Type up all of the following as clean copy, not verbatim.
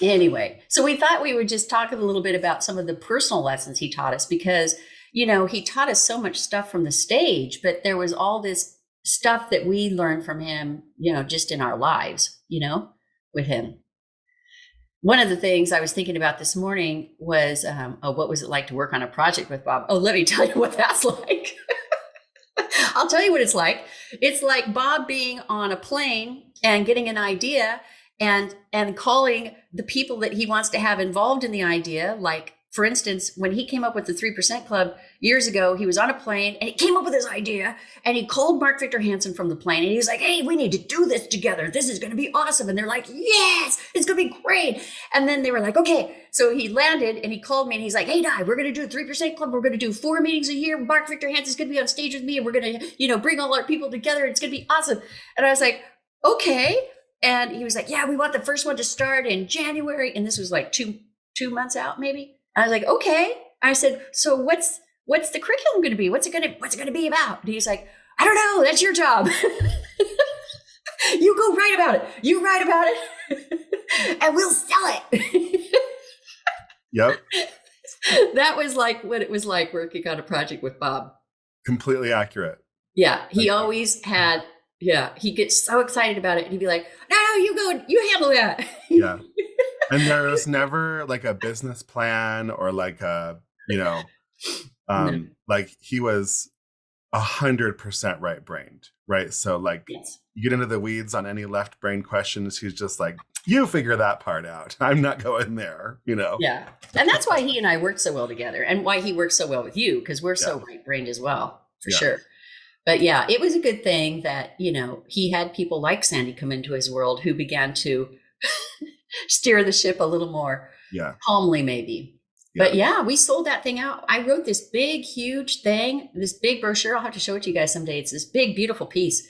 Anyway, so we thought we would just talk a little bit about some of the personal lessons he taught us because, he taught us so much stuff from the stage, but there was all this stuff that we learned from him, just in our lives, with him. One of the things I was thinking about this morning was, what was it like to work on a project with Bob? Oh, let me tell you what that's like. I'll tell you what it's like. It's like Bob being on a plane and getting an idea and calling the people that he wants to have involved in the idea. Like, for instance, when he came up with the 3% Club years ago, he was on a plane and he came up with his idea and he called Mark Victor Hansen from the plane and he was like, hey, we need to do this together. This is going to be awesome. And they're like, yes, it's going to be great. And then they were like, okay. So he landed and he called me and he's like, hey, Di, we're going to do a 3% Club. We're going to do 4 meetings a year. Mark Victor Hansen's going to be on stage with me and we're going to, bring all our people together. It's going to be awesome. And I was like, okay. And he was like, yeah, we want the first one to start in January. And this was like two months out, maybe. I was like, okay. I said, so what's the curriculum going to be? What's it going to be about? And he's like, I don't know. That's your job. You go write about it. You write about it and we'll sell it. Yep. That was like what it was like working on a project with Bob. Completely accurate. Yeah. He always had, he gets so excited about it. And he'd be like, no, you go, you handle that. Yeah. And there was never like a business plan or like a, like he was 100% right brained, right? So like yes. You get into the weeds on any left brain questions. He's just like, you figure that part out. I'm not going there, Yeah. And that's why he and I worked so well together and why he works so well with you, because we're so right brained as well, for sure. But yeah, it was a good thing that, he had people like Sandy come into his world who began to steer the ship a little more calmly, maybe. But we sold that thing out. I wrote this big, huge thing, this big brochure. I'll have to show it to you guys someday. It's this big, beautiful piece.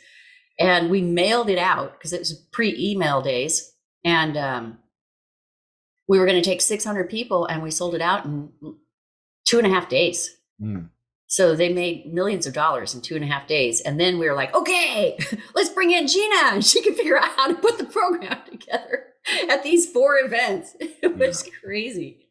And we mailed it out because it was pre-email days. And we were going to take 600 people and we sold it out in 2.5 days. Mm. So they made millions of dollars in 2.5 days. And then we were like, okay, let's bring in Gina and she can figure out how to put the program together at these 4 events. It was crazy.